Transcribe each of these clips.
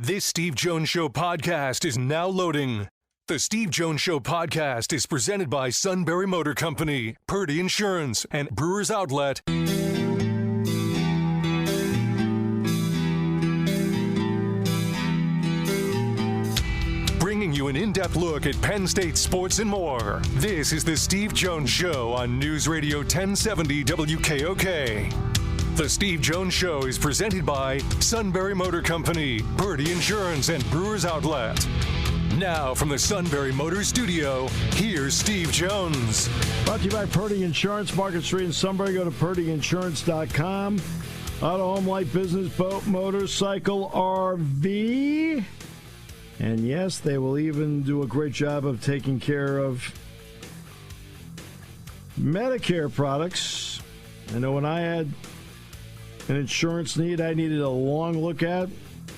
This Steve Jones Show podcast is now loading. The Steve Jones Show podcast is presented by Sunbury Motor Company, Purdy Insurance, and Brewers Outlet. Bringing you an in-depth look at Penn State sports and more. This is the Steve Jones Show on News Radio 1070 WKOK. The Steve Jones Show is presented by Sunbury Motor Company, Purdy Insurance, and Brewers Outlet. Now, from the Sunbury Motor Studio, here's Steve Jones. Brought to you by Purdy Insurance, Market Street in Sunbury. Go to purdyinsurance.com. Auto, home, light, business, boat, motorcycle, RV. And yes, they will even do a great job of taking care of Medicare products. I know when I had an insurance need I needed a long look at,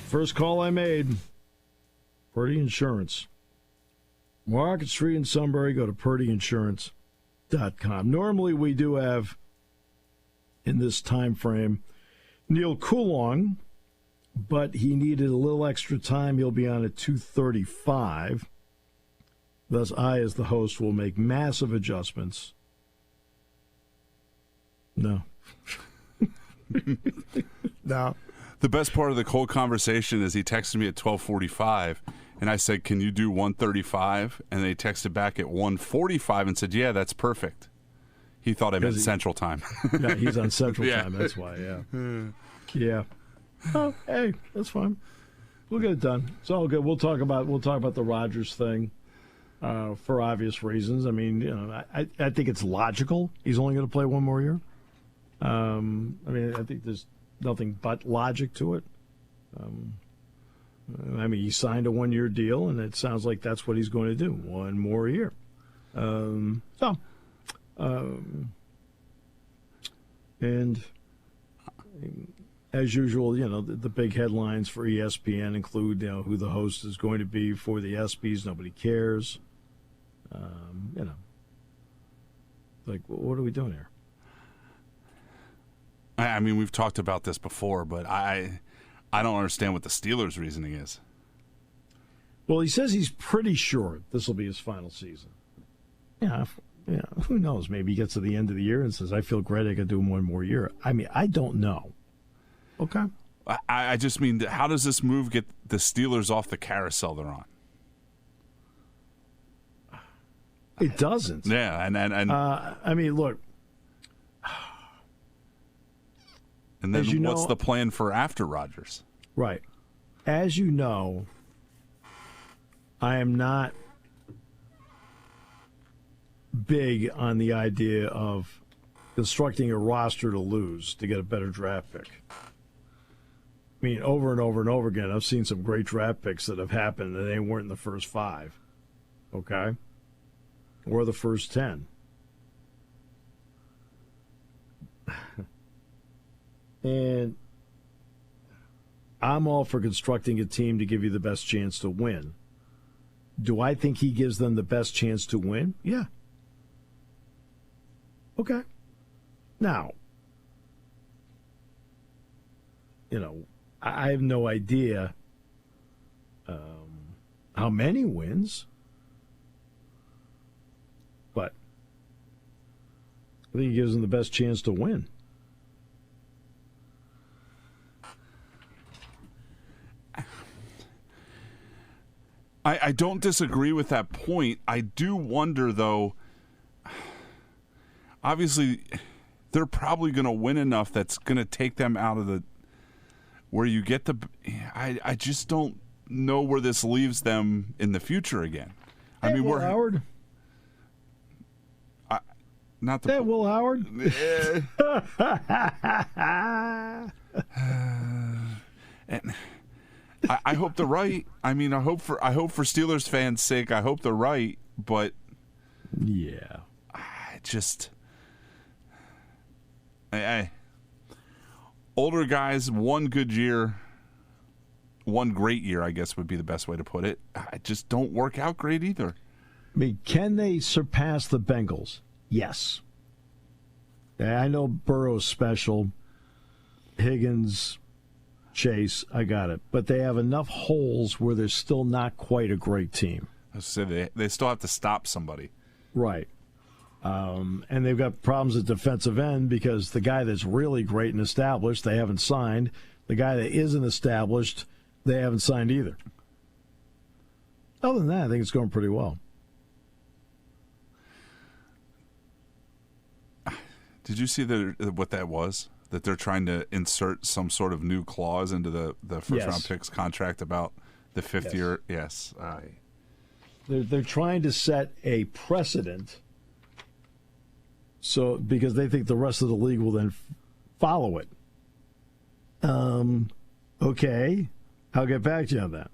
first call I made, Purdy Insurance. Market Street in Sunbury, go to purdyinsurance.com. Normally we do have, in this time frame, Neal Coolong, but he needed a little extra time. He'll be on at 2:35. Thus, I, as the host, will make massive adjustments. No. No. The best part of the whole conversation is he texted me at 12:45, and I said, "Can you do 1:35?" And they texted back at 1:45 and said, "Yeah, that's perfect." He thought I meant Central Time. Yeah, he's on Central Time. That's why. Yeah. Yeah. Oh, hey, that's fine. We'll get it done. It's all good. We'll talk about the Rodgers thing for obvious reasons. I mean, you know, I think it's logical. He's only going to play one more year. I mean, I think there's nothing but logic to it. I mean, he signed a one-year deal, and it sounds like that's what he's going to do, one more year. And as usual, you know, the big headlines for ESPN include, you know, who the host is going to be for the ESPYs. Nobody cares. You know, like, what are we doing here? I mean, we've talked about this before, but I don't understand what the Steelers' reasoning is. Well, he says he's pretty sure this will be his final season. Yeah, who knows? Maybe he gets to the end of the year and says, I feel great, I could do one more year. I mean, I don't know. Okay. I just mean, how does this move get the Steelers off the carousel they're on? It doesn't. Yeah, and I mean, look. And then what's the plan for after Rodgers? Right. As you know, I am not big on the idea of constructing a roster to lose to get a better draft pick. I mean, over and over and over again, I've seen some great draft picks that have happened and they weren't in the first 5. Okay? Or the first 10. And I'm all for constructing a team to give you the best chance to win. Do I think he gives them the best chance to win? Yeah. Okay. Now, you know, I have no idea how many wins, but I think he gives them the best chance to win. I don't disagree with that point. I do wonder, though, obviously, they're probably going to win enough that's going to take them out of the where you get the. I just don't know where this leaves them in the future again. I mean, Will Howard. Not the Will Howard. And I hope they're right. I mean, I hope for Steelers fans' sake, I hope they're right. But yeah, older guys, one good year, one great year, I guess would be the best way to put it. I just don't work out great either. I mean, can they surpass the Bengals? Yes. I know Burrow's special. Higgins, Chase, I got it. But they have enough holes where they're still not quite a great team. I say they still have to stop somebody. Right. And they've got problems at defensive end because the guy that's really great and established, they haven't signed. The guy that isn't established, they haven't signed either. Other than that, I think it's going pretty well. Did you see what that was? That they're trying to insert some sort of new clause into the first-round picks contract about the fifth year? Yes. They're trying to set a precedent because they think the rest of the league will then follow it. Okay. I'll get back to you on that.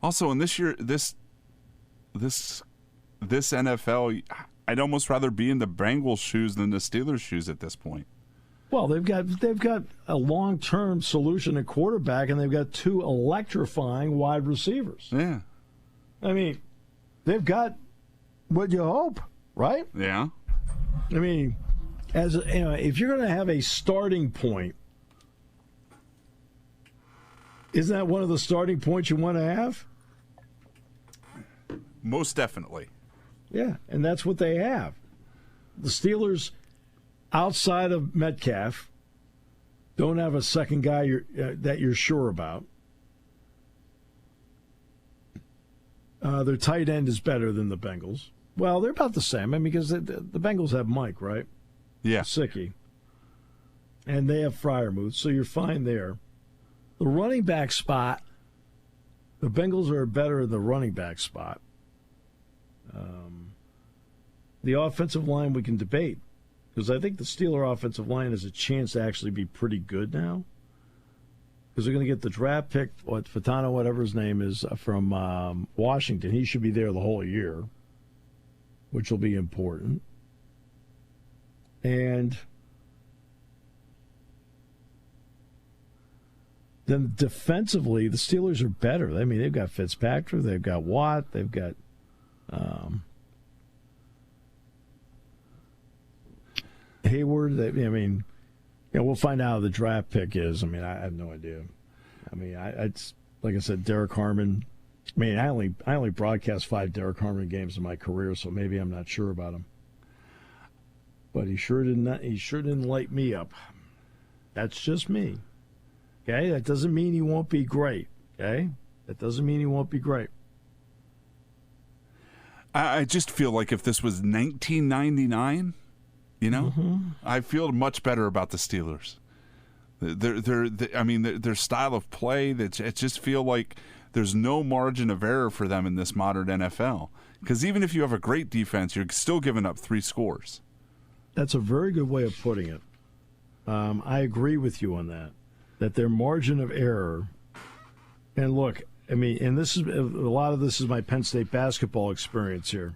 Also, in this year, this NFL, I'd almost rather be in the Bengals' shoes than the Steelers' shoes at this point. Well, they've got a long-term solution at quarterback, and they've got two electrifying wide receivers. Yeah, I mean, they've got what you hope, right? Yeah. I mean, if you're going to have a starting point, isn't that one of the starting points you want to have? Most definitely. Yeah, and that's what they have. The Steelers, outside of Metcalf, don't have a second guy that you're sure about. Their tight end is better than the Bengals. Well, they're about the same. I mean, because the Bengals have Mike, right? Yeah. Gesicki. And they have Freiermuth, so you're fine there. The running back spot, the Bengals are better in the running back spot. The offensive line we can debate, because I think the Steeler offensive line has a chance to actually be pretty good now. Because they're going to get the draft pick, Fatano, whatever his name is, from Washington. He should be there the whole year, which will be important. And then defensively, the Steelers are better. I mean, they've got Fitzpatrick, they've got Watt, they've got Hayward. We'll find out how the draft pick is. I mean, I have no idea. I mean, it's like I said, Derek Harmon. I mean, I only broadcast 5 Derek Harmon games in my career, so maybe I'm not sure about him. But he sure didn't light me up. That's just me. Okay, that doesn't mean he won't be great. Okay, that doesn't mean he won't be great. I just feel like if this was 1999, I feel much better about the Steelers. Their style of play, it just feel like there's no margin of error for them in this modern NFL. Because even if you have a great defense, you're still giving up 3 scores. That's a very good way of putting it. I agree with you on that their margin of error, and look, I mean, and this is a lot of this is my Penn State basketball experience here.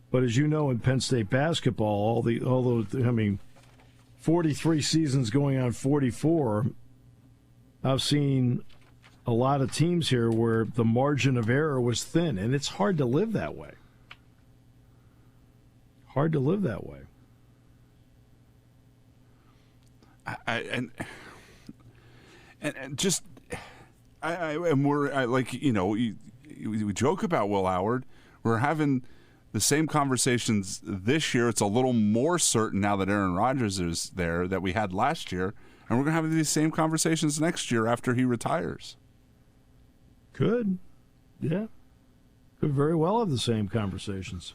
But as you know, in Penn State basketball, 43 seasons going on 44, I've seen a lot of teams here where the margin of error was thin, and it's hard to live that way. Hard to live that way. We joke about Will Howard. We're having the same conversations this year. It's a little more certain now that Aaron Rodgers is there that we had last year, and we're going to have these same conversations next year after he retires. Could, yeah, could very well have the same conversations.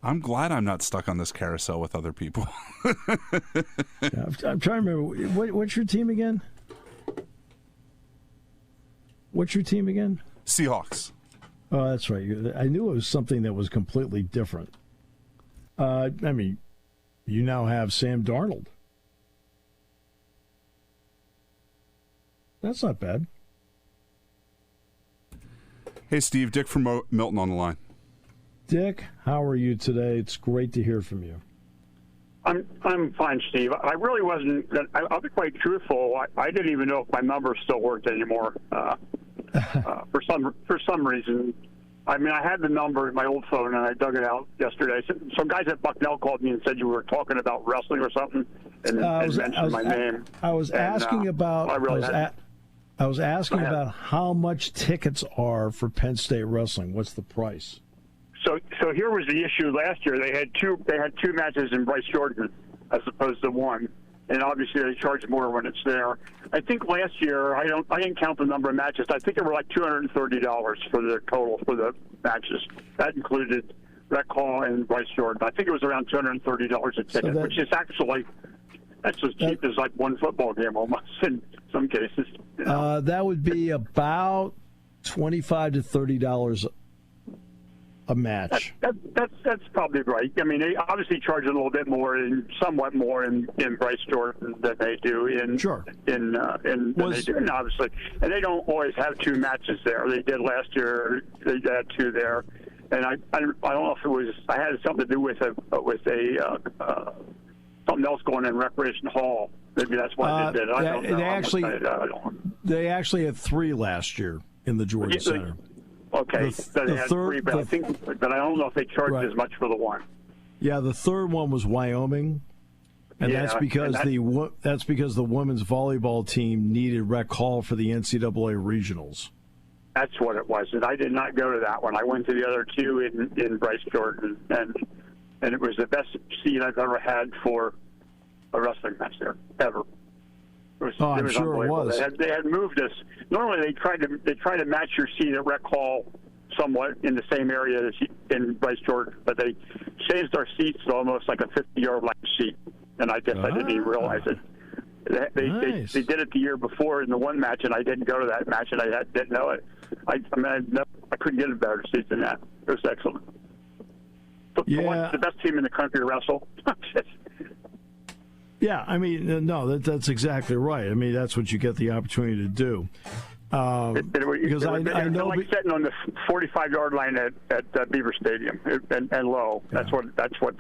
I'm glad I'm not stuck on this carousel with other people. I'm trying to remember. What's your team again? What's your team again? Seahawks. Oh, that's right. I knew it was something that was completely different. I mean, you now have Sam Darnold. That's not bad. Hey, Steve. Dick from Milton on the line. Dick, how are you today? It's great to hear from you. I'm fine, Steve. I really wasn't. I'll be quite truthful. I didn't even know if my number still worked anymore. For some reason, I mean, I had the number in my old phone, and I dug it out yesterday. Some guys at Bucknell called me and said you were talking about wrestling or something, and mentioned my name. I was asking about. I was asking about how much tickets are for Penn State wrestling. What's the price? So here was the issue last year. They had two matches in Bryce Jordan as opposed to one, and obviously they charge more when it's there. I think last year I didn't count the number of matches. I think it were like $230 for the total for the matches. That included Rec Hall and Bryce Jordan. I think it was around $230 a ticket, which is actually that's as cheap as like one football game almost in some cases. You know? That would be about $25 to $30 a match. That's probably right. I mean, they obviously charge a little bit more, and somewhat more in Bryce Jordan than they do in they do, and obviously, and they don't always have two matches there. They did last year. They had two there, and I don't know if it was I had something to do with something else going in Recreation Hall. Maybe that's why they did. I don't know. They actually had three last year in the Jordan Center. Okay, they had three, but I don't know if they charged as much for the one. Yeah, the third one was Wyoming, and that's because the women's volleyball team needed Rec Hall for the NCAA regionals. That's what it was, and I did not go to that one. I went to the other two in Bryce Jordan, and it was the best seat I've ever had for a wrestling match there ever. I'm sure it was. They had moved us. Normally, they try to match your seat at Rec Hall somewhat in the same area as in Bryce Jordan, but they changed our seats to almost like a 50-yard line seat, and I guess I didn't even realize it. They did it the year before in the one match, and I didn't go to that match, and I didn't know it. I couldn't get a better seat than that. It was excellent. The best team in the country to wrestle. Yeah, I mean, no, that's exactly right. I mean, that's what you get the opportunity to do. Because I know, like sitting on the 45-yard line at Beaver Stadium and low. Yeah. That's what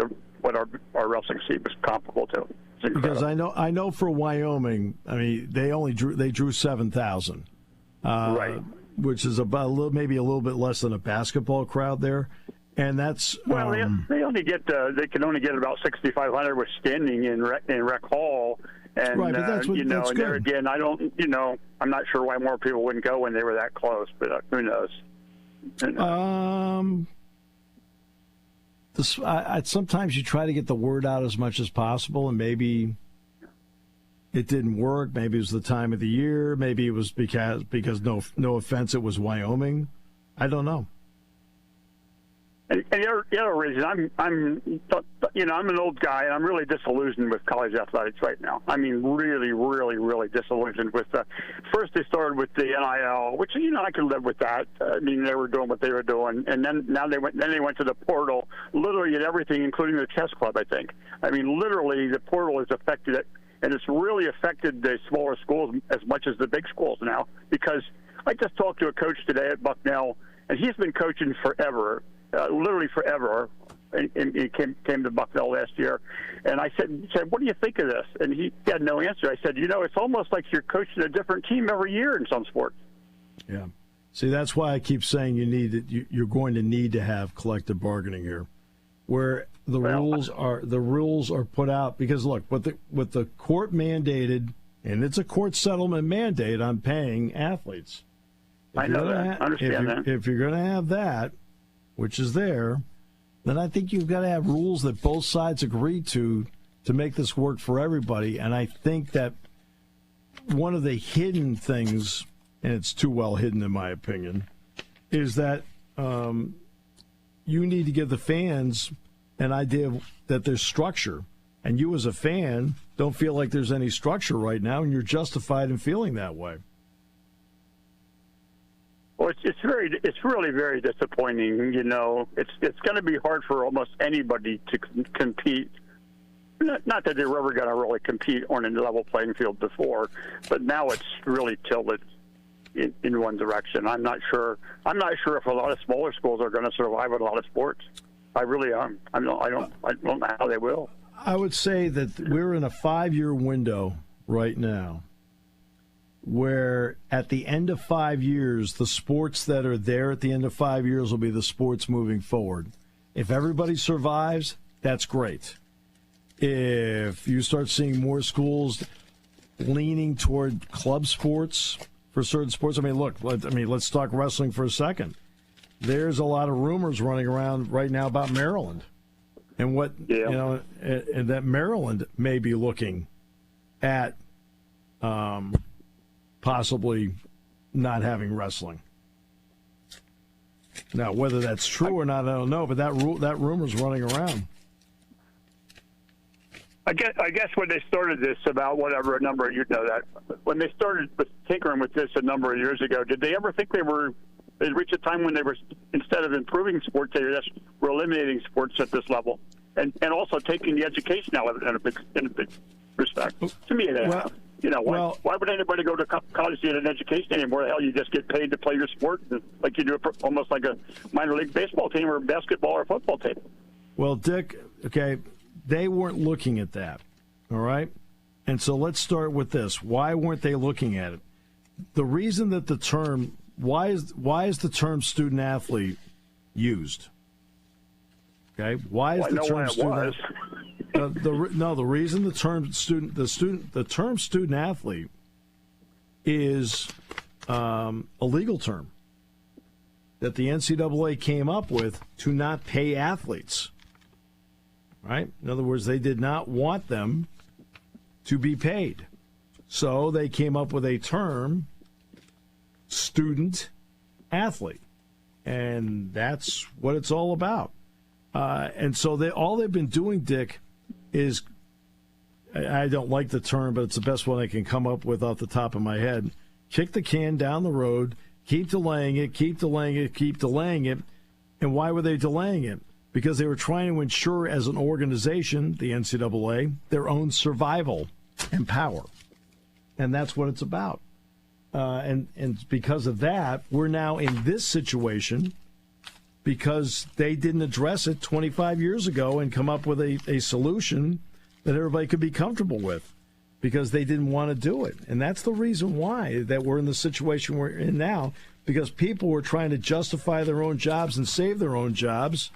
our wrestling seat was comparable to. Because I know for Wyoming, I mean, they drew 7,000, right, which is about maybe a little bit less than a basketball crowd there. And that's they can only get about 6,500 with standing in Rec Hall, and right, but that's and there again, I'm not sure why more people wouldn't go when they were that close, but who knows? Sometimes you try to get the word out as much as possible, and maybe it didn't work. Maybe it was the time of the year. Maybe it was because no offense, it was Wyoming. I don't know. And the other reason, I'm an old guy, and I'm really disillusioned with college athletics right now. I mean, really, really, really disillusioned with first they started with the NIL, which I could live with that. I mean, they were doing what they were doing, and then they went to the portal, literally at everything, including the chess club. I think. I mean, literally, the portal has affected it, and it's really affected the smaller schools as much as the big schools now. Because I just talked to a coach today at Bucknell, and he's been coaching forever. Literally forever, and he came to Bucknell last year, and I said, "What do you think of this?" And he had no answer. I said, "It's almost like you're coaching a different team every year in some sports." Yeah, see, that's why I keep saying you're going to need to have collective bargaining here, where the rules are put out. Because look, what the court mandated, and it's a court settlement mandate on paying athletes. I know that. I understand that. If you're going to have that, which is there, then I think you've got to have rules that both sides agree to make this work for everybody. And I think that one of the hidden things, and it's too well hidden in my opinion, is that you need to give the fans an idea that there's structure. And you as a fan don't feel like there's any structure right now, and you're justified in feeling that way. Well, it's really very disappointing. It's going to be hard for almost anybody to compete. Not that they were ever going to really compete on a level playing field before, but now it's really tilted in one direction. I'm not sure if a lot of smaller schools are going to survive in a lot of sports. I really am. I don't know how they will. I would say that we're in a 5-year window right now where at the end of 5 years, the sports that are there at the end of 5 years will be the sports moving forward. If everybody survives, that's great. If you start seeing more schools leaning toward club sports for certain sports, let's talk wrestling for a second. There's a lot of rumors running around right now about Maryland and and that Maryland may be looking at possibly not having wrestling. Now, whether that's true or not, I don't know, but that rumor's running around. I guess when they started this about whatever a number, when they started tinkering with this a number of years ago, did they ever think they'd reach a time when they were, instead of improving sports, they just were eliminating sports at this level, and also taking the education out of it in a big respect? To me, they have. Why would anybody go to college to get an education anymore? Hell, you just get paid to play your sport like you do almost like a minor league baseball team or basketball or football team. Well, Dick, okay, they weren't looking at that, all right? And so let's start with this. Why weren't they looking at it? The reason that the term, why is the term student athlete used? Okay, why is the term student athlete? The reason the term student athlete is a legal term that the NCAA came up with to not pay athletes. Right? In other words, they did not want them to be paid. So they came up with a term, student athlete. And that's what it's all about. And so all they've been doing, Dick, is, I don't like the term, but it's the best one I can come up with off the top of my head, kick the can down the road, keep delaying it. And why were they delaying it? Because they were trying to ensure, as an organization, the NCAA, their own survival and power. And that's what it's about. And because of that, we're now in this situation because they didn't address it 25 years ago and come up with a solution that everybody could be comfortable with, because they didn't want to do it. And that's the reason why that we're in the situation we're in now, because people were trying to justify their own jobs and save their own jobs,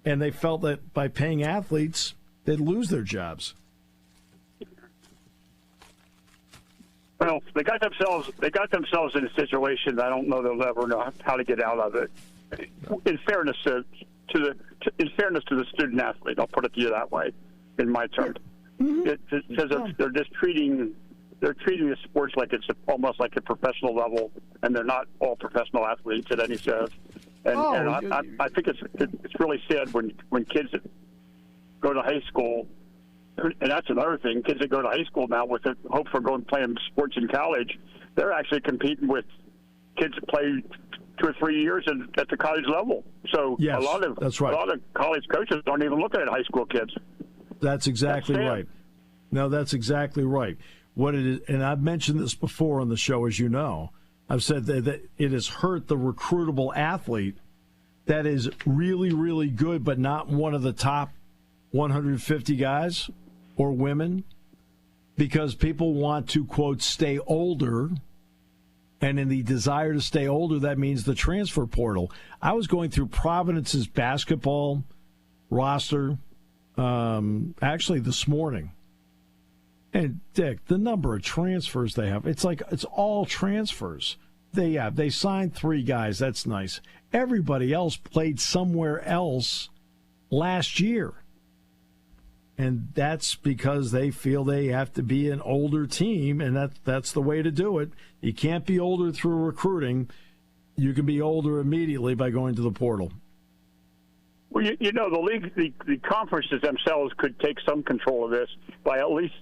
and they felt that by paying athletes, they'd lose their jobs. Well, they got themselves in a situation that I don't know they'll ever know how to get out of it. In fairness to the student athlete, I'll put it to you that way, in my terms, because they're just treating the sports like it's almost like a professional level, and they're not all professional athletes in any sense. And I think it's really sad when kids go to high school, and that's another thing. Kids that go to high school now with the hope for going playing sports in college, they're actually competing with kids that play 2 or 3 years at the college level. So yes, a lot of college coaches aren't even looking at high school kids. That's exactly right. No, that's exactly right. What it is, and I've mentioned this before on the show, as you know. I've said that it has hurt the recruitable athlete that is really, really good, but not one of the top 150 guys or women, because people want to, quote, stay older. And in the desire to stay older, that means the transfer portal. I was going through Providence's basketball roster actually this morning. And, Dick, the number of transfers they have, it's all transfers. They signed 3 guys. That's nice. Everybody else played somewhere else last year. And that's because they feel they have to be an older team, and that's the way to do it. You can't be older through recruiting. You can be older immediately by going to the portal. Well, the league, the conferences themselves could take some control of this by at least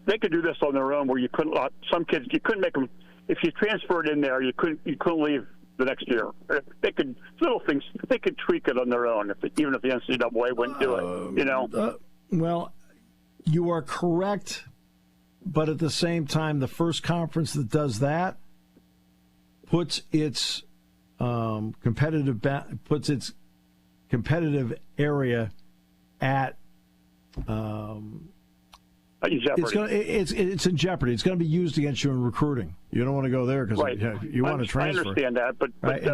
they could do this on their own, where you couldn't. Some kids you couldn't make them. If you transferred in there, you couldn't leave the next year. They could little things. They could tweak it on their own, even if the NCAA wouldn't do it. Well, you are correct, but at the same time, the first conference that does that puts its competitive area at in jeopardy. It's in jeopardy. It's going to be used against you in recruiting. You don't want to go there because you want to transfer. I understand that, but right?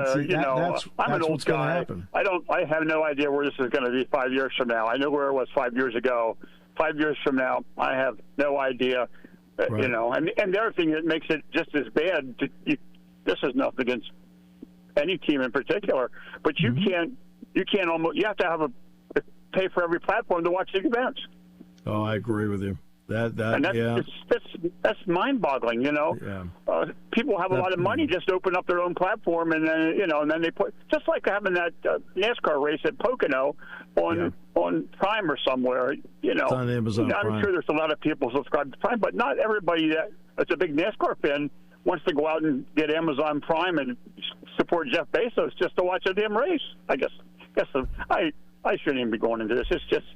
I'm an old guy. I have no idea where this is going to be 5 years from now. I know where it was 5 years ago. 5 years from now, I have no idea. Right. And the other thing that makes it just as bad. This is nothing against any team in particular, but you can't. You have to have pay for every platform to watch the events. Oh, I agree with you. That's mind-boggling. People have a lot of money, just open up their own platform, and then they put, just like having that NASCAR race at Pocono on Prime or somewhere. It's on Amazon I'm Prime. sure there's a lot of people subscribed to Prime, but not everybody that's a big NASCAR fan wants to go out and get Amazon Prime and support Jeff Bezos just to watch a damn race. I guess I shouldn't even be going into this. It's just.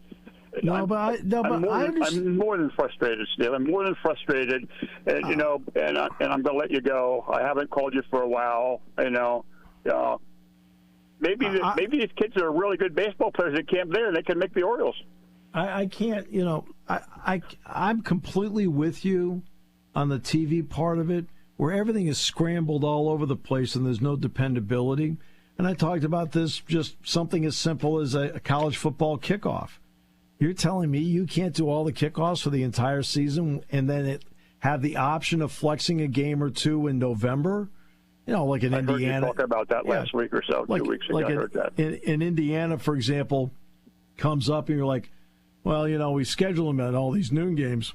I'm more than frustrated, Steve. I'm more than frustrated, and and I'm going to let you go. I haven't called you for a while. Maybe these kids are really good baseball players at camp there, and they can make the Orioles. I can't. I'm completely with you on the TV part of it, where everything is scrambled all over the place and there's no dependability. And I talked about this, just something as simple as a college football kickoff. You're telling me you can't do all the kickoffs for the entire season and then have the option of flexing a game or two in November? Like in Indiana. I heard you talk about that last week or so, 2 weeks ago. I heard that. In Indiana, for example, comes up and you're like, well, we schedule them at all these noon games.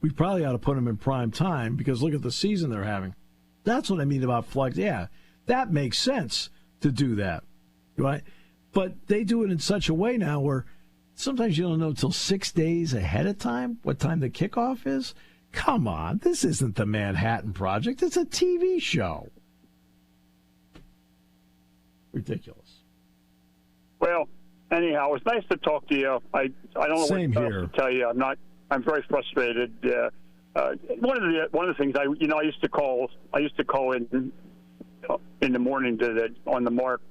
We probably ought to put them in prime time because look at the season they're having. That's what I mean about flex. Yeah, that makes sense to do that, right? But they do it in such a way now where sometimes you don't know until 6 days ahead of time what time the kickoff is. Come on, this isn't the Manhattan Project. It's a TV show. Ridiculous. Well, anyhow, it was nice to talk to you. I don't know what else to tell you. I'm very frustrated. One of the things I used to call in the morning on the Mark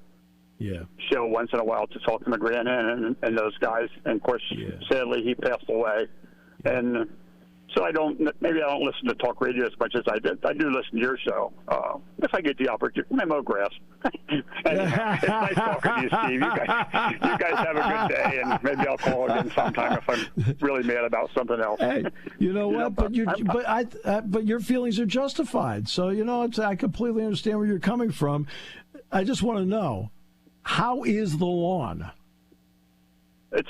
show once in a while to talk to McGrahan and those guys. And of course, sadly, he passed away. And so maybe I don't listen to talk radio as much as I did. I do listen to your show if I get the opportunity. I mow grass. It's nice talking to you, Steve. You guys have a good day, and maybe I'll call again sometime if I'm really mad about something else. Hey, you know what? But your feelings are justified. So I completely understand where you're coming from. I just want to know, how is the lawn? It's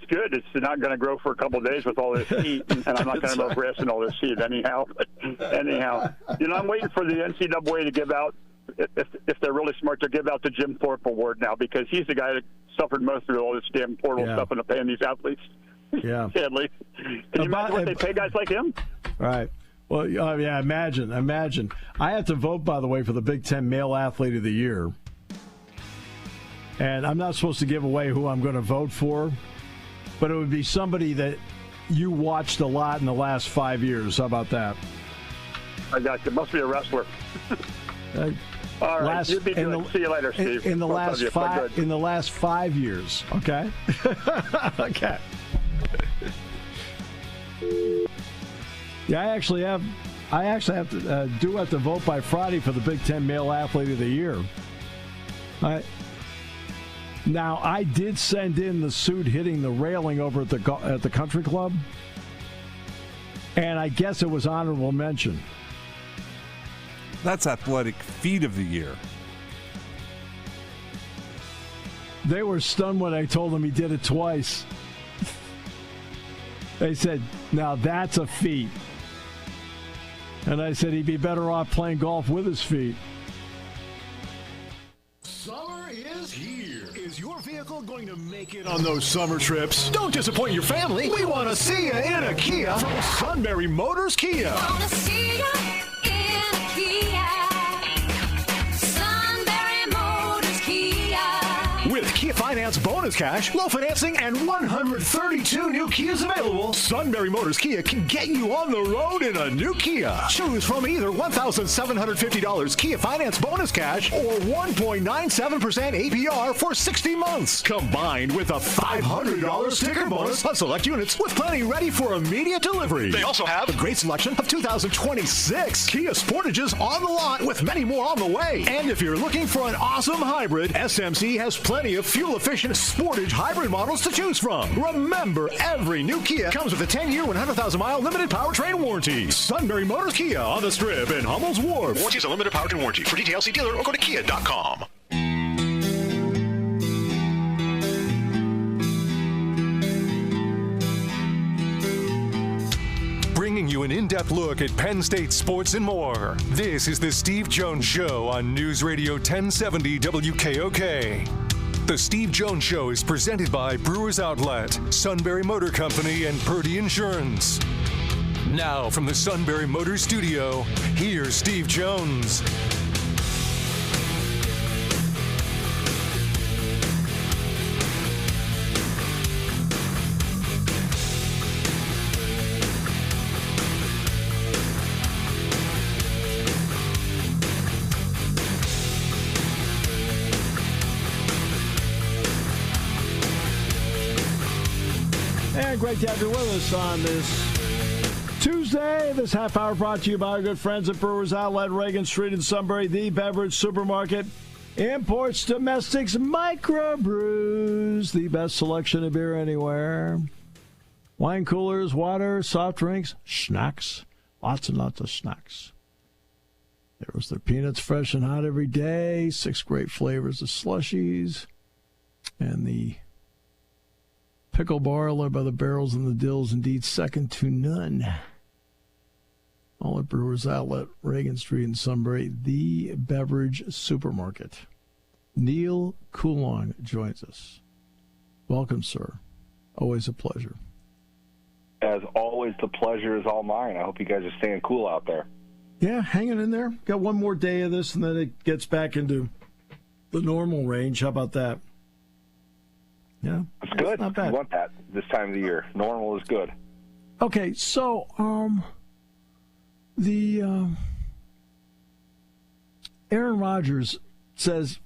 good. It's not going to grow for a couple of days with all this heat, and I'm not going to mow grass in all this heat anyhow. But anyhow, I'm waiting for the NCAA to give out, if they're really smart, to give out the Jim Thorpe Award now, because he's the guy that suffered most of all this damn portal stuff and paying these athletes. Yeah. Sadly. Can you imagine what they pay guys like him? Right. Well, imagine. I have to vote, by the way, for the Big Ten Male Athlete of the Year. And I'm not supposed to give away who I'm going to vote for, but it would be somebody that you watched a lot in the last 5 years. How about that? I got you. Must be a wrestler. All right. See you later, Steve. In the last 5 years. Okay. Okay. Yeah, I actually have to vote by Friday for the Big Ten Male Athlete of the Year. Now, I did send in the suit hitting the railing over at the country club, and I guess it was honorable mention. That's athletic feat of the year. They were stunned when I told them he did it twice. They said, now that's a feat. And I said he'd be better off playing golf with his feet. Summer is here. Is your vehicle going to make it on those summer trips? Don't disappoint your family. We want to see you in a Kia from Sunbury Motors Kia. Want to see you in a Kia. Sunbury Motors Kia. With Kia Finance bonus bonus cash, low financing, and 132 new Kias available, Sunbury Motors Kia can get you on the road in a new Kia. Choose from either $1,750 Kia Finance bonus cash or 1.97% APR for 60 months, combined with a $500 sticker bonus on select units with plenty ready for immediate delivery. They also have a great selection of 2026 Kia Sportages on the lot with many more on the way. And if you're looking for an awesome hybrid, SMC has plenty of fuel-efficient Sportage hybrid models to choose from. Remember, every new Kia comes with a 10-year, 100,000-mile limited powertrain warranty. Sunbury Motors Kia on the Strip in Hummel's Wharf. Warranty is a limited powertrain warranty. For details, see dealer or go to kia.com. Bringing you an in-depth look at Penn State sports and more. This is the Steve Jones Show on News Radio 1070 WKOK. The Steve Jones Show is presented by Brewers Outlet, Sunbury Motor Company, and Purdy Insurance. Now from the Sunbury Motor Studio, here's Steve Jones. And great to have you with us on this Tuesday. This half hour brought to you by our good friends at Brewers Outlet, Reagan Street in Sunbury, the beverage supermarket. Imports, domestics, microbrews, the best selection of beer anywhere. Wine coolers, water, soft drinks, snacks, lots and lots of snacks. There was their peanuts fresh and hot every day, 6 great flavors of slushies, and the pickle bar led by the barrels and the dills, indeed second to none. All at Brewers Outlet, Reagan Street in Sunbury, the beverage supermarket. Neal Coolong joins us. Welcome, sir. Always a pleasure. As always, the pleasure is all mine. I hope you guys are staying cool out there. Yeah, hanging in there. Got one more day of this, and then it gets back into the normal range. How about that? Yeah, it's good. Not bad. You want that this time of the year. Normal is good. Okay, so the Aaron Rodgers says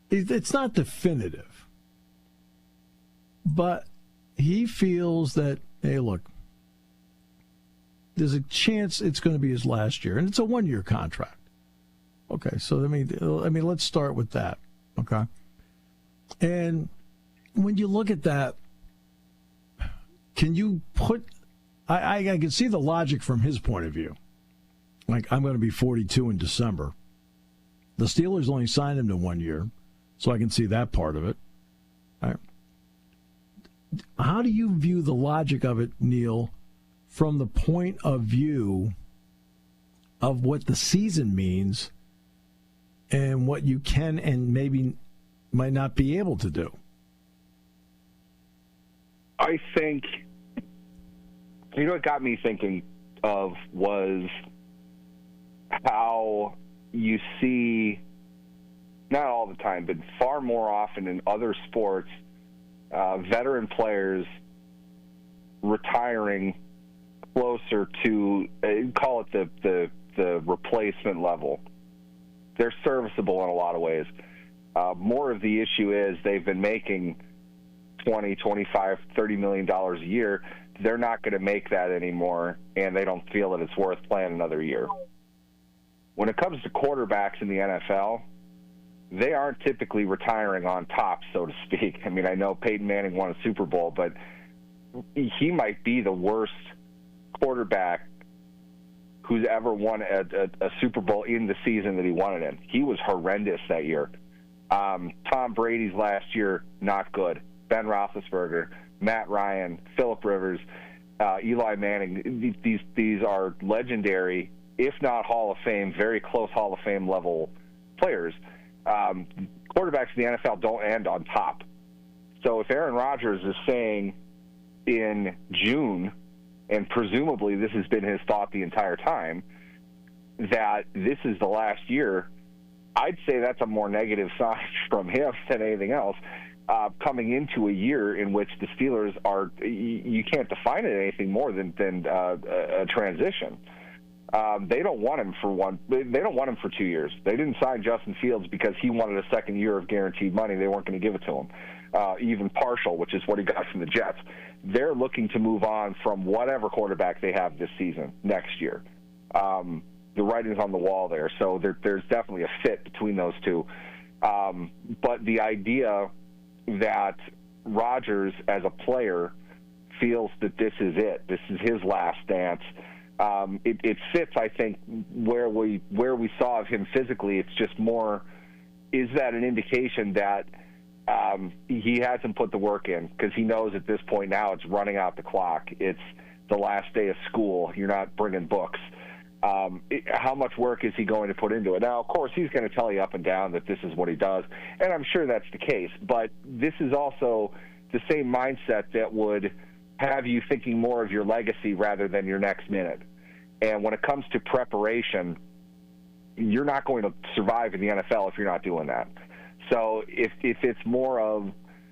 it's not definitive, but he feels that, hey, look, there's a chance it's going to be his last year, and it's a 1-year contract. Okay, so I mean, let's start with that. Okay, and when you look at that, can you put? I can see the logic from his point of view. Like, I'm going to be 42 in December. The Steelers only signed him to 1 year, so I can see that part of it. All right. How do you view the logic of it, Neal, from the point of view of what the season means and what you can and maybe might not be able to do? I think, you know what got me thinking of was how you see, not all the time, but far more often in other sports, veteran players retiring closer to, call it the replacement level. They're serviceable in a lot of ways. More of the issue is they've been making $20, $25, $30 million a year. They're not going to make that anymore, and they don't feel that it's worth playing another year. When it comes to quarterbacks in the NFL, they aren't typically retiring on top, so to speak. I mean, I know Peyton Manning won a Super Bowl, but he might be the worst quarterback who's ever won a Super Bowl in the season that he won it in. He was horrendous that year. Tom Brady's last year, not good. Ben Roethlisberger, Matt Ryan, Phillip Rivers, Eli Manning. These are legendary, if not Hall of Fame, very close Hall of Fame level players. Quarterbacks in the NFL don't end on top. So if Aaron Rodgers is saying in June, and presumably this has been his thought the entire time, that this is the last year, I'd say that's a more negative sign from him than anything else. coming into a year in which the Steelers are, you can't define it anything more than a transition. They don't want him they don't want him for 2 years. They didn't sign Justin Fields because he wanted a second year of guaranteed money. They weren't going to give it to him, even partial, which is what he got from the Jets. They're looking to move on from whatever quarterback they have this season, next year. The writing's on the wall there, so there's definitely a fit between those two. But the idea that Rodgers, as a player, feels that this is it, this is his last dance, it fits, I think, where we saw of him physically. It's just more, is that an indication that he hasn't put the work in? Because he knows at this point now it's running out the clock. It's the last day of school. You're not bringing books. How much work is he going to put into it? Now, of course, he's going to tell you up and down that this is what he does, and I'm sure that's the case. But this is also the same mindset that would have you thinking more of your legacy rather than your next minute. And when it comes to preparation, you're not going to survive in the NFL if you're not doing that. So if it's more of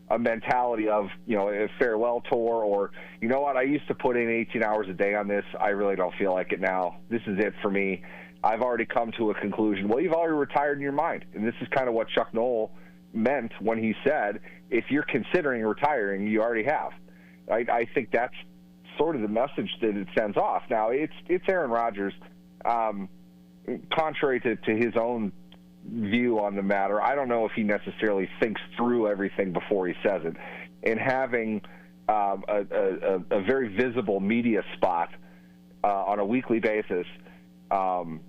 a mentality of, a farewell tour, or, you know what, I used to put in 18 hours a day on this. I really don't feel like it now. This is it for me. I've already come to a conclusion. Well, you've already retired in your mind. And this is kind of what Chuck Noll meant when he said, if you're considering retiring, you already have. I think that's sort of the message that it sends off. Now, it's Aaron Rodgers. Contrary to his own view on the matter, I don't know if he necessarily thinks through everything before he says it. And having a very visible media spot on a weekly basis 12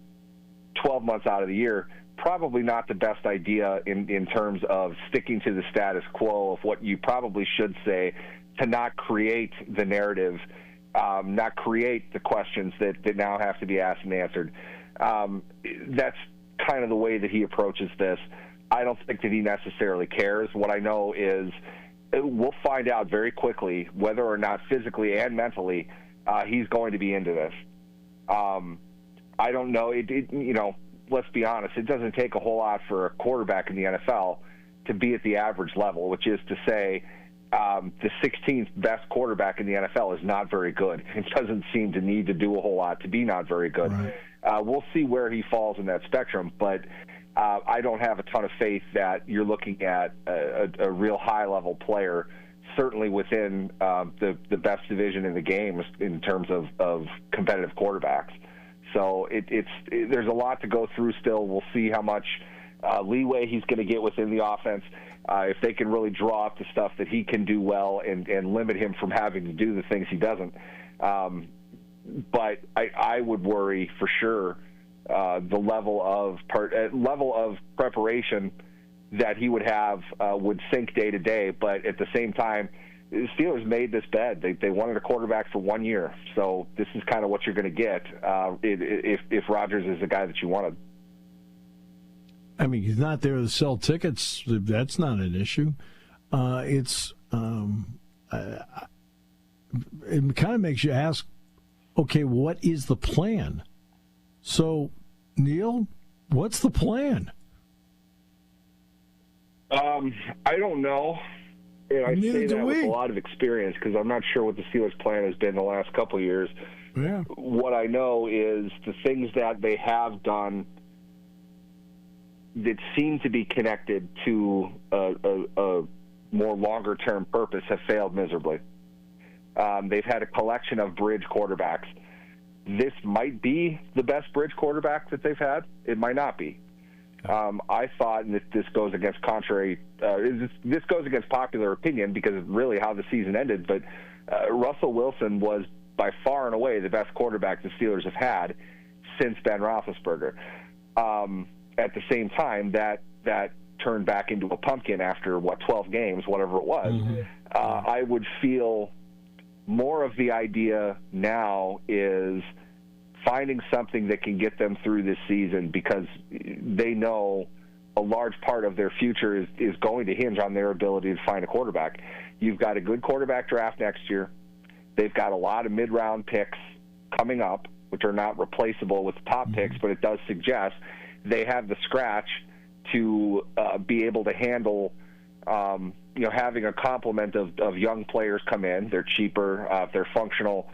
months out of the year, probably not the best idea in terms of sticking to the status quo of what you probably should say, to not create the narrative, not create the questions that now have to be asked and answered. That's kind of the way that he approaches this. I don't think that he necessarily cares. What I know is we'll find out very quickly whether or not physically and mentally he's going to be into this. I don't know. Let's be honest. It doesn't take a whole lot for a quarterback in the NFL to be at the average level, which is to say the 16th best quarterback in the NFL is not very good. It doesn't seem to need to do a whole lot to be not very good. Right. We'll see where he falls in that spectrum, but I don't have a ton of faith that you're looking at a real high-level player, certainly within the best division in the game in terms of competitive quarterbacks. So there's a lot to go through still. We'll see how much leeway he's going to get within the offense. If they can really draw up the stuff that he can do well and limit him from having to do the things he doesn't. But I would worry for sure the level of preparation that he would have would sink day to day. But at the same time, the Steelers made this bed. They wanted a quarterback for 1 year, so this is kind of what you're going to get if Rodgers is the guy that you wanted. I mean, he's not there to sell tickets. That's not an issue. It kind of makes you ask, okay, what is the plan? So, Neal, what's the plan? I don't know. And I say that with a lot of experience because I'm not sure what the Steelers' plan has been the last couple of years. Yeah. What I know is the things that they have done that seem to be connected to a more longer-term purpose have failed miserably. They've had a collection of bridge quarterbacks. This might be the best bridge quarterback that they've had. It might not be. I thought, and this goes against this goes against popular opinion because of really how the season ended, but Russell Wilson was by far and away the best quarterback the Steelers have had since Ben Roethlisberger. At the same time, that turned back into a pumpkin after, 12 games, whatever it was. Mm-hmm. I would feel more of the idea now is finding something that can get them through this season because they know a large part of their future is going to hinge on their ability to find a quarterback. You've got a good quarterback draft next year. They've got a lot of mid-round picks coming up, which are not replaceable with the top picks, but it does suggest they have the scratch to be able to handle having a complement of young players come in. They're cheaper. If they're functional,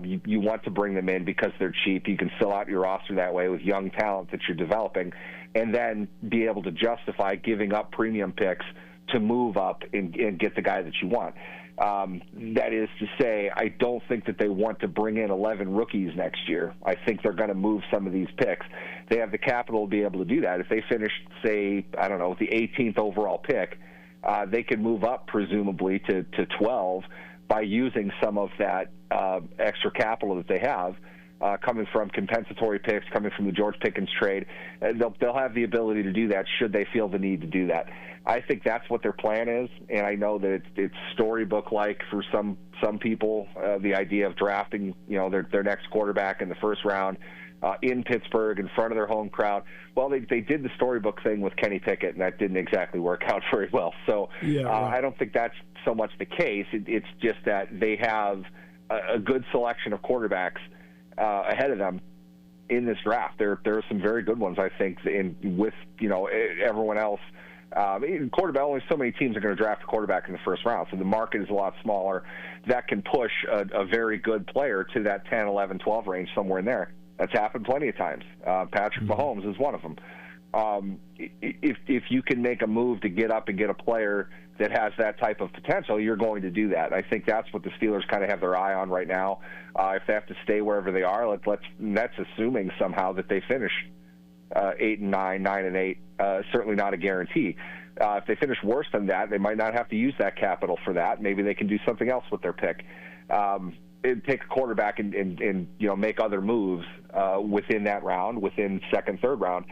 you want to bring them in because they're cheap. You can fill out your roster that way with young talent that you're developing, and then be able to justify giving up premium picks to move up and get the guy that you want. That is to say, I don't think that they want to bring in 11 rookies next year. I think they're going to move some of these picks. They have the capital to be able to do that. If they finish, say, I don't know, with the 18th overall pick, they could move up presumably to 12 by using some of that extra capital that they have coming from compensatory picks, coming from the George Pickens trade. They'll have the ability to do that should they feel the need to do that. I think that's what their plan is, and I know that it's storybook-like for some people, the idea of drafting their next quarterback in the first round in Pittsburgh in front of their home crowd. Well, they did the storybook thing with Kenny Pickett, and that didn't exactly work out very well. So right. I don't think that's so much the case. It's just that they have a good selection of quarterbacks ahead of them in this draft. There are some very good ones, I think, with everyone else. Quarterback, only so many teams are going to draft a quarterback in the first round, so the market is a lot smaller. That can push a very good player to that 10, 11, 12 range, somewhere in there. That's happened plenty of times. Patrick Mahomes is one of them. If you can make a move to get up and get a player that has that type of potential, you're going to do that. I think that's what the Steelers kind of have their eye on right now. If they have to stay wherever they are, that's assuming somehow that they finish 8-9, 9-8. Certainly not a guarantee. If they finish worse than that, they might not have to use that capital for that. Maybe they can do something else with their pick. Take a quarterback and make other moves within that round, within second, third round.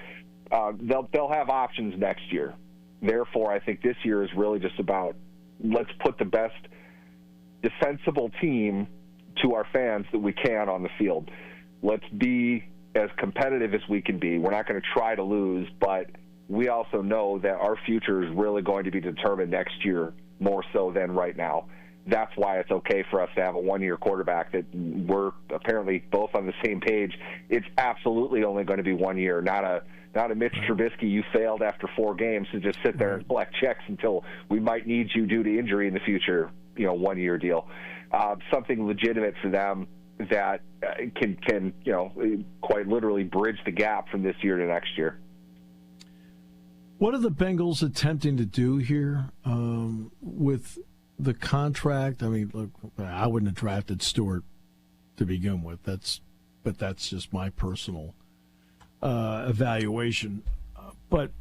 They'll have options next year. Therefore, I think this year is really just about let's put the best defensible team to our fans that we can on the field. Let's be as competitive as we can be. We're not going to try to lose, but we also know that our future is really going to be determined next year more so than right now. That's why it's okay for us to have a one-year quarterback that we're apparently both on the same page. It's absolutely only going to be 1 year, not a Mitch Trubisky, you failed after 4 games to just sit there and collect checks until we might need you due to injury in the future, 1 year deal. Something legitimate for them that can quite literally bridge the gap from this year to next year. What are the Bengals attempting to do here with the contract? I mean, look, I wouldn't have drafted Stewart to begin with. But that's just my personal evaluation. But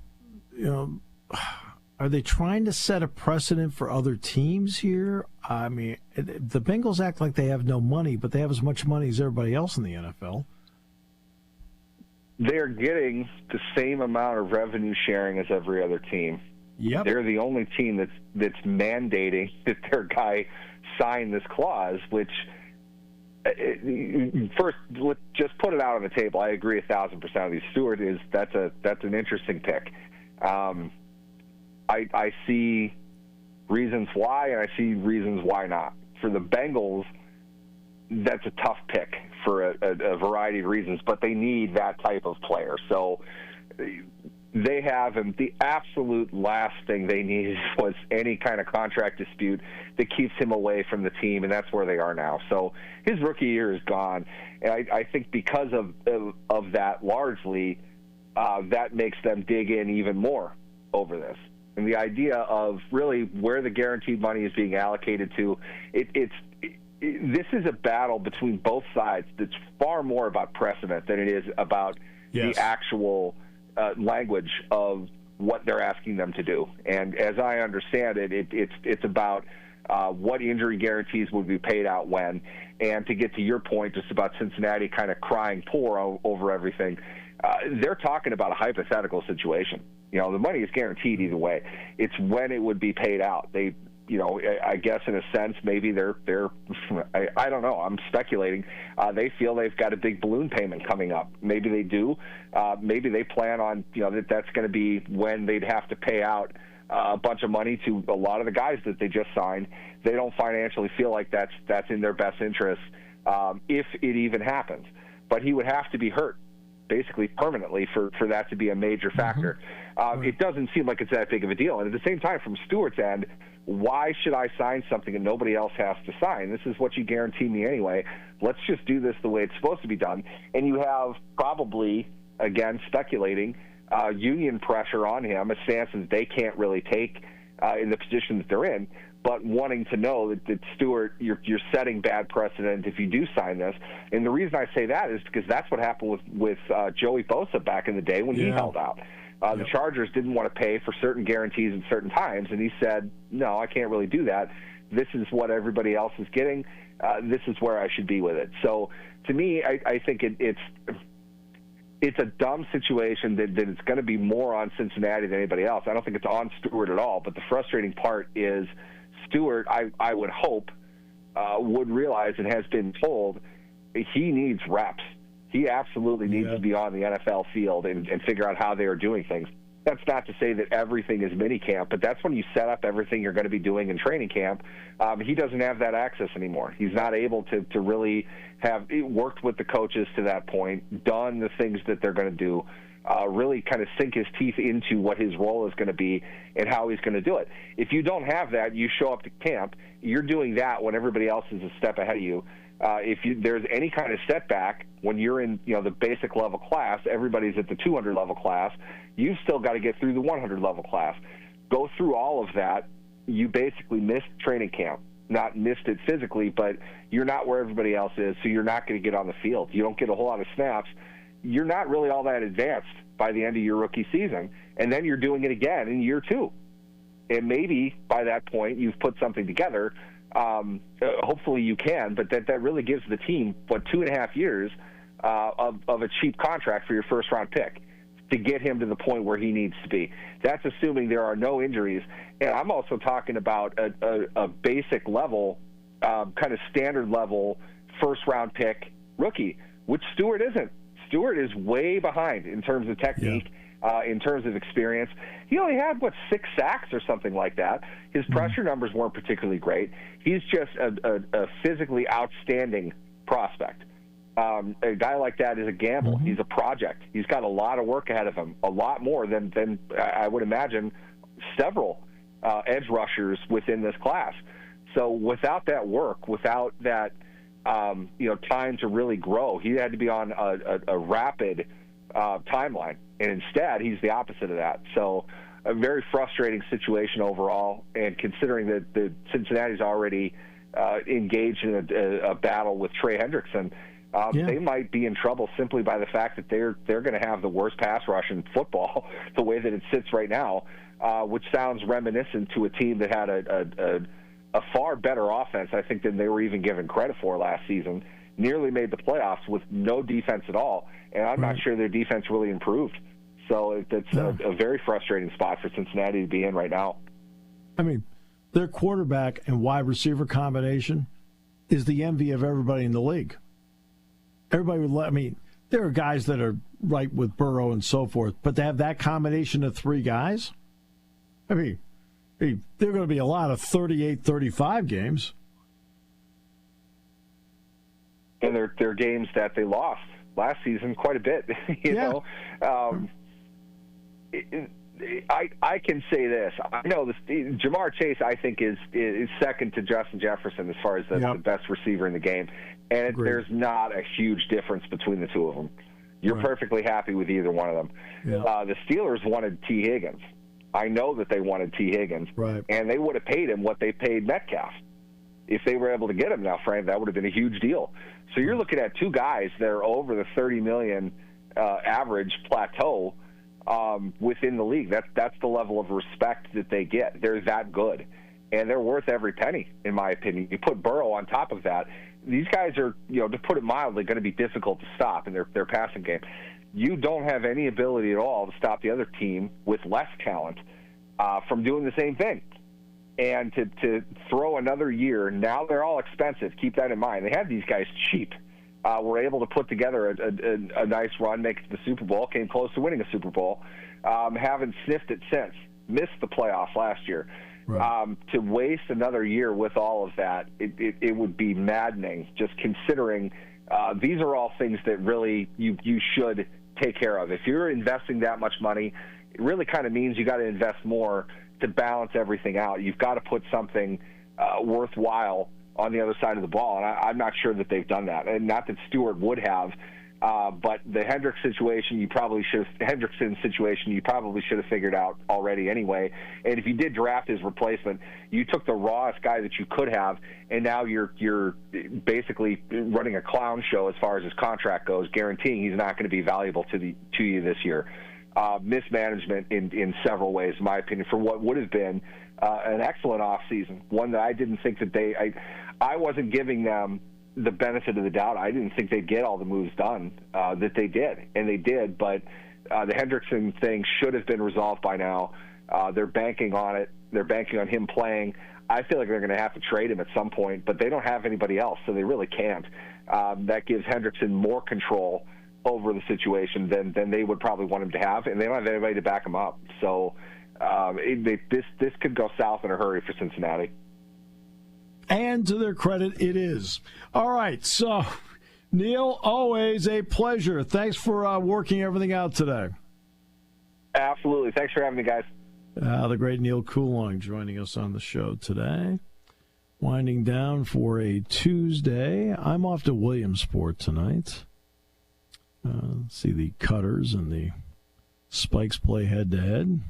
are they trying to set a precedent for other teams here? I mean, the Bengals act like they have no money, but they have as much money as everybody else in the NFL. They're getting the same amount of revenue sharing as every other team. Yep. They're the only team that's mandating that their guy sign this clause, which first, let's just put it out on the table. I agree 1,000% with you. Stewart that's an interesting pick. I see reasons why, and I see reasons why not. For the Bengals, that's a tough pick for a variety of reasons, but they need that type of player. So they have him. The absolute last thing they needed was any kind of contract dispute that keeps him away from the team, and that's where they are now. So his rookie year is gone, and I think because of that largely, that makes them dig in even more over this. And the idea of really where the guaranteed money is being allocated to, this is a battle between both sides that's far more about precedent than it is about the actual language of what they're asking them to do. And as I understand it, it's about what injury guarantees would be paid out when. And to get to your point, just about Cincinnati kind of crying poor over everything, they're talking about a hypothetical situation. The money is guaranteed either way. It's when it would be paid out. They, I guess in a sense, maybe they're I don't know. I'm speculating. They feel they've got a big balloon payment coming up. Maybe they do. Maybe they plan on, that's going to be when they'd have to pay out a bunch of money to a lot of the guys that they just signed. They don't financially feel like that's in their best interest if it even happens. But he would have to be hurt basically permanently for that to be a major factor. It doesn't seem like it's that big of a deal. And at the same time, from Stewart's end, why should I sign something that nobody else has to sign? This is what you guarantee me anyway. Let's just do this the way it's supposed to be done. And you have probably, again, speculating, union pressure on him, a stance that they can't really take in the position that they're in, but wanting to know that Stewart, you're setting bad precedent if you do sign this. And the reason I say that is because that's what happened with Joey Bosa back in the day when he held out. The Chargers didn't want to pay for certain guarantees at certain times, and he said, no, I can't really do that. This is what everybody else is getting. This is where I should be with it. So to me, I think it's a dumb situation that it's going to be more on Cincinnati than anybody else. I don't think it's on Stewart at all, but the frustrating part is Stewart, I would hope, would realize and has been told he needs reps. He absolutely needs to be on the NFL field and figure out how they are doing things. That's not to say that everything is minicamp, but that's when you set up everything you're going to be doing in training camp. He doesn't have that access anymore. He's not able to really have worked with the coaches to that point, done the things that they're going to do, really kind of sink his teeth into what his role is going to be and how he's going to do it. If you don't have that, you show up to camp, you're doing that when everybody else is a step ahead of you. If there's any kind of setback when you're in the basic level class, everybody's at the 200 level class, you've still got to get through the 100 level class. Go through all of that. You basically missed training camp. Not missed it physically, but you're not where everybody else is, so you're not going to get on the field. You don't get a whole lot of snaps. You're not really all that advanced by the end of your rookie season, and then you're doing it again in year 2. And maybe by that point you've put something together. Hopefully you can, but that really gives the team 2.5 years of a cheap contract for your first round pick to get him to the point where he needs to be. That's assuming there are no injuries. And I'm also talking about a basic level, kind of standard level first round pick rookie, which Stewart isn't. Stewart is way behind in terms of technique. In terms of experience. He only had, 6 sacks or something like that. His pressure numbers weren't particularly great. He's just a physically outstanding prospect. A guy like that is a gamble. He's a project. He's got a lot of work ahead of him, a lot more than I would imagine several edge rushers within this class. So without that work, without that time to really grow, he had to be on a rapid timeline. And instead, he's the opposite of that. So a very frustrating situation overall. And considering that Cincinnati's already engaged in a battle with Trey Hendrickson, they might be in trouble simply by the fact that they're going to have the worst pass rush in football the way that it sits right now, which sounds reminiscent to a team that had a far better offense, I think, than they were even given credit for last season. Nearly made the playoffs with no defense at all, and I'm not sure their defense really improved. So it's a very frustrating spot for Cincinnati to be in right now. I mean, their quarterback and wide receiver combination is the envy of everybody in the league. Everybody would there are guys that are right with Burrow and so forth, but to have that combination of 3 guys, there are going to be a lot of 38-35 games. And they're games that they lost last season quite a bit. you know, I can say this. I know Jamar Chase, I think, is second to Justin Jefferson as far as the best receiver in the game, and there's not a huge difference between the two of them. You're perfectly happy with either one of them. The Steelers wanted T. Higgins. I know that they wanted T. Higgins, and they would have paid him what they paid Metcalf. If they were able to get him now, Frank, that would have been a huge deal. So you're looking at 2 guys that are over the $30 million average plateau within the league. That's the level of respect that they get. They're that good, and they're worth every penny, in my opinion. You put Burrow on top of that, these guys are, to put it mildly, going to be difficult to stop in their passing game. You don't have any ability at all to stop the other team with less talent from doing the same thing. And to throw another year, now they're all expensive. Keep that in mind. They had these guys cheap. Were able to put together a nice run, make it to the Super Bowl, came close to winning a Super Bowl. Haven't sniffed it since. Missed the playoffs last year. To waste another year with all of that, it would be maddening, just considering these are all things that really you should take care of. If you're investing that much money, it really kind of means you got to invest more to balance everything out. You've got to put something worthwhile on the other side of the ball, and I'm not sure that they've done that. And not that Stewart would have, but the Hendrickson situation, you probably should have figured out already anyway. And if you did draft his replacement, you took the rawest guy that you could have, and now you're basically running a clown show as far as his contract goes, guaranteeing he's not going to be valuable to you this year. Mismanagement in several ways, in my opinion, for what would have been an excellent offseason, one that I didn't think that I wasn't giving them the benefit of the doubt. I didn't think they'd get all the moves done that they did, and they did. But the Hendrickson thing should have been resolved by now. They're banking on it. They're banking on him playing. I feel like they're going to have to trade him at some point, but they don't have anybody else, so they really can't. That gives Hendrickson more control over the situation than they would probably want him to have, and they don't have anybody to back him up. So this could go south in a hurry for Cincinnati. And to their credit, it is. All right, so, Neal, always a pleasure. Thanks for working everything out today. Absolutely. Thanks for having me, guys. The great Neal Coolong joining us on the show today. Winding down for a Tuesday. I'm off to Williamsport tonight. See the Cutters and the Spikes play head-to-head.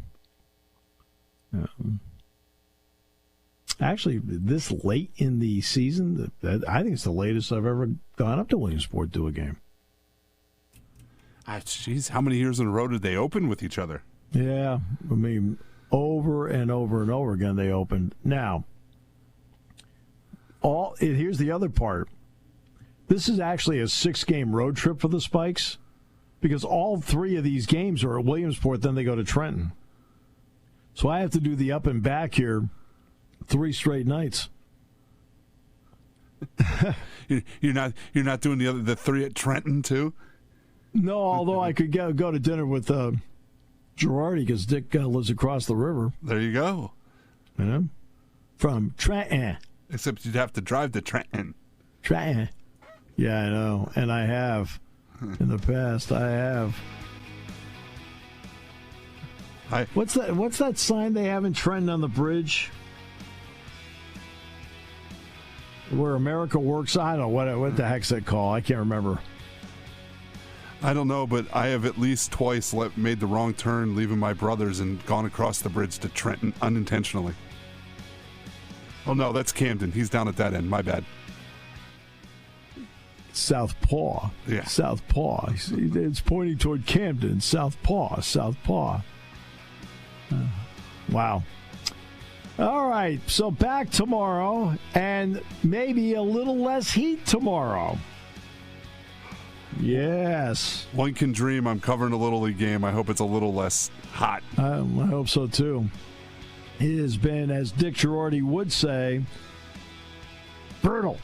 Actually, this late in the season, I think it's the latest I've ever gone up to Williamsport to a game. Jeez, how many years in a row did they open with each other? Yeah, I mean, over and over and over again they opened. Now, here's the other part. This is actually a 6-game road trip for the Spikes because all 3 of these games are at Williamsport, then they go to Trenton. So I have to do the up and back here 3 straight nights. You're not doing the 3 at Trenton too? No, although I could go to dinner with Girardi because Dick lives across the river. There you go. You know? From Trenton. Except you'd have to drive to Trenton. Trenton. Yeah, I know. And I have. In the past, I have. What's that sign they have in Trenton on the bridge? Where America works? I don't know. What the heck's that called? I can't remember. I don't know, but I have at least twice made the wrong turn leaving my brothers and gone across the bridge to Trenton unintentionally. Oh, no, that's Camden. He's down at that end. My bad. Southpaw. Yeah. Southpaw. It's pointing toward Camden. Southpaw. Wow. All right, so back tomorrow, and maybe a little less heat tomorrow. Yes. One can dream. I'm covering a Little League game. I hope it's a little less hot. I hope so, too. It has been, as Dick Girardi would say, brutal.